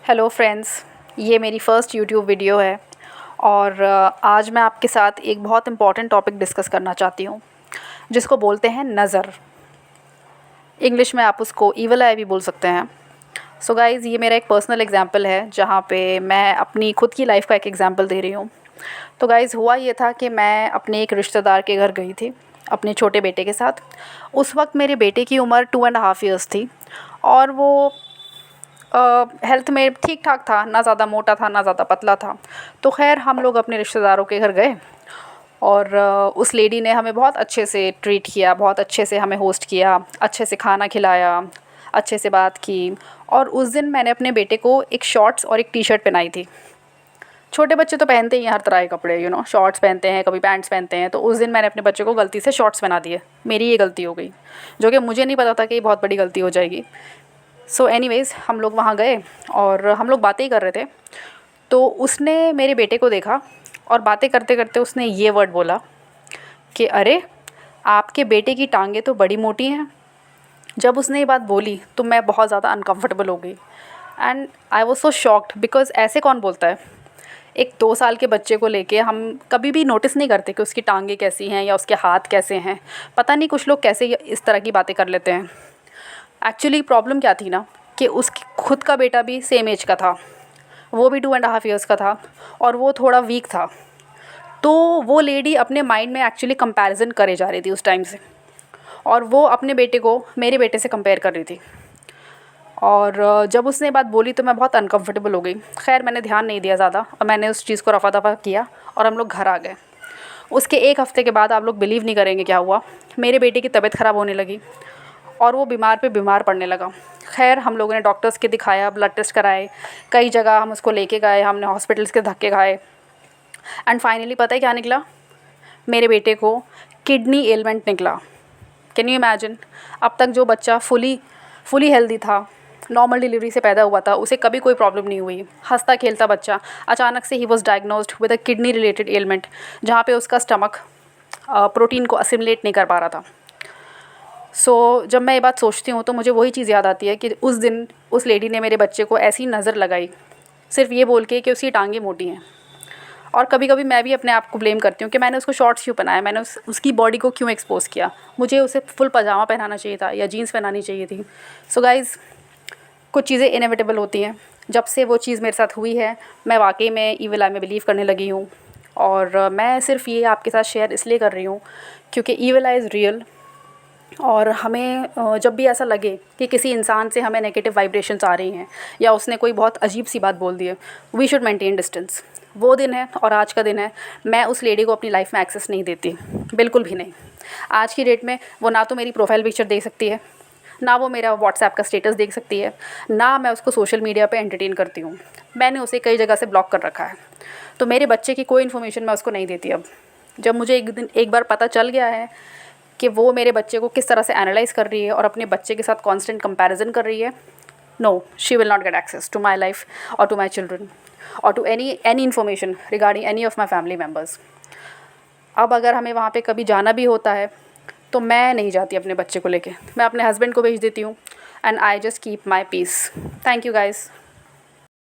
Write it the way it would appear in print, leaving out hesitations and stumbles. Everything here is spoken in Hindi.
हेलो फ्रेंड्स, ये मेरी फ़र्स्ट यूट्यूब वीडियो है और आज मैं आपके साथ एक बहुत इम्पॉर्टेंट टॉपिक डिस्कस करना चाहती हूँ जिसको बोलते हैं नज़र। इंग्लिश में आप उसको ईविल आई भी बोल सकते हैं। सो गाइज़, ये मेरा एक पर्सनल एग्जांपल है जहाँ पे मैं अपनी खुद की लाइफ का एक एग्जांपल दे रही हूँ। तो गाइज़, हुआ ये था कि मैं अपने एक रिश्तेदार के घर गई थी अपने छोटे बेटे के साथ। उस वक्त मेरे बेटे की उम्र 2.5 ईयर्स थी और वो हेल्थ में ठीक ठाक था, ना ज़्यादा मोटा था ना ज़्यादा पतला था। तो खैर हम लोग अपने रिश्तेदारों के घर गए और उस लेडी ने हमें बहुत अच्छे से ट्रीट किया, बहुत अच्छे से हमें होस्ट किया, अच्छे से खाना खिलाया, अच्छे से बात की। और उस दिन मैंने अपने बेटे को एक शॉर्ट्स और एक टी शर्ट पहनाई थी। छोटे बच्चे तो पहनते ही हैं हर तरह के कपड़े, शॉर्ट्स पहनते हैं, कभी पैंट्स पहनते हैं। तो उस दिन मैंने अपने बच्चे को गलती से शॉर्ट्स पहना दिए। मेरी ये गलती हो गई, जो कि मुझे नहीं पता था कि ये बहुत बड़ी गलती हो जाएगी। सो एनीवेज़, हम लोग वहाँ गए और हम लोग बातें ही कर रहे थे। तो उसने मेरे बेटे को देखा और बातें करते करते उसने ये वर्ड बोला कि अरे, आपके बेटे की टांगें तो बड़ी मोटी हैं। जब उसने ये बात बोली तो मैं बहुत ज़्यादा अनकंफर्टेबल हो गई and I was so shocked, because ऐसे कौन बोलता है। एक 2 साल के बच्चे को लेके हम कभी भी नोटिस नहीं करते कि उसकी टांगें कैसी हैं या उसके हाथ कैसे हैं। पता नहीं कुछ लोग कैसे इस तरह की बातें कर लेते हैं। एक्चुअली प्रॉब्लम क्या थी ना, कि उसकी खुद का बेटा भी सेम एज का था, वो भी 2.5 ईयर्स का था और वो थोड़ा वीक था। तो वो लेडी अपने माइंड में एक्चुअली कंपैरिजन करे जा रही थी उस टाइम से, और वो अपने बेटे को मेरे बेटे से कंपेयर कर रही थी। और जब उसने बात बोली तो मैं बहुत अनकंफर्टेबल हो गई। खैर मैंने ध्यान नहीं दिया ज़्यादा और मैंने उस चीज़ को रफ़ा दफ़ा किया और हम लोग घर आ गए। उसके 1 हफ़्ते के बाद आप लोग बिलीव नहीं करेंगे क्या हुआ। मेरे बेटे की तबीयत ख़राब होने लगी और वो बीमार पे बीमार पड़ने लगा। खैर हम लोगों ने डॉक्टर्स के दिखाया, ब्लड टेस्ट कराए, कई जगह हम उसको लेके गए, हमने हॉस्पिटल्स के धक्के खाए एंड फाइनली पता है क्या निकला? मेरे बेटे को किडनी एलमेंट निकला। Can you imagine? अब तक जो बच्चा फुली हेल्दी था, नॉर्मल डिलीवरी से पैदा हुआ था, उसे कभी कोई प्रॉब्लम नहीं हुई, हंसता खेलता बच्चा, अचानक से ही was diagnosed with a kidney related ailment, जहाँ पे उसका स्टमक प्रोटीन को असिमिलेट नहीं कर पा रहा था। जब मैं ये बात सोचती हूँ तो मुझे वही चीज़ याद आती है कि उस दिन उस लेडी ने मेरे बच्चे को ऐसी नज़र लगाई सिर्फ ये बोल के कि उसकी टांगें मोटी हैं। और कभी कभी मैं भी अपने आप को ब्लेम करती हूँ कि मैंने उसको शॉर्ट्स क्यों पहनाया, मैंने उसकी बॉडी को क्यों एक्सपोज़ किया। मुझे उसे फुल पजामा पहनाना चाहिए था या जीन्स पहनानी चाहिए थी। सो गाइज़, कुछ चीज़ें इनएविटेबल होती हैं। जब से वो चीज़ मेरे साथ हुई है, मैं वाकई में ईविल आई में बिलीव करने लगी हूँ। और मैं सिर्फ ये आपके साथ शेयर इसलिए कर रही हूँ क्योंकि ईविल आई इज़ रियल। और हमें जब भी ऐसा लगे कि किसी इंसान से हमें नेगेटिव वाइब्रेशंस आ रही हैं या उसने कोई बहुत अजीब सी बात बोल दी है, वी शुड मेंटेन डिस्टेंस। वो दिन है और आज का दिन है, मैं उस लेडी को अपनी लाइफ में एक्सेस नहीं देती, बिल्कुल भी नहीं। आज की डेट में वो ना तो मेरी प्रोफाइल पिक्चर देख सकती है, ना वो मेरा व्हाट्सएप का स्टेटस देख सकती है, ना मैं उसको सोशल मीडिया पे एंटरटेन करती हूँ। मैंने उसे कई जगह से ब्लॉक कर रखा है। तो मेरे बच्चे की कोई इन्फॉर्मेशन मैं उसको नहीं देती अब। जब मुझे एक बार पता चल गया है कि वो मेरे बच्चे को किस तरह से एनालाइज़ कर रही है और अपने बच्चे के साथ कांस्टेंट कंपैरिजन कर रही है, no, she will not get access to my life और टू माई चिल्ड्रन और to any information regarding any of my family members. अब अगर हमें वहाँ पे कभी जाना भी होता है तो मैं नहीं जाती अपने बच्चे को लेके, मैं अपने हस्बैंड को भेज देती हूँ and I just keep my peace. Thank you guys.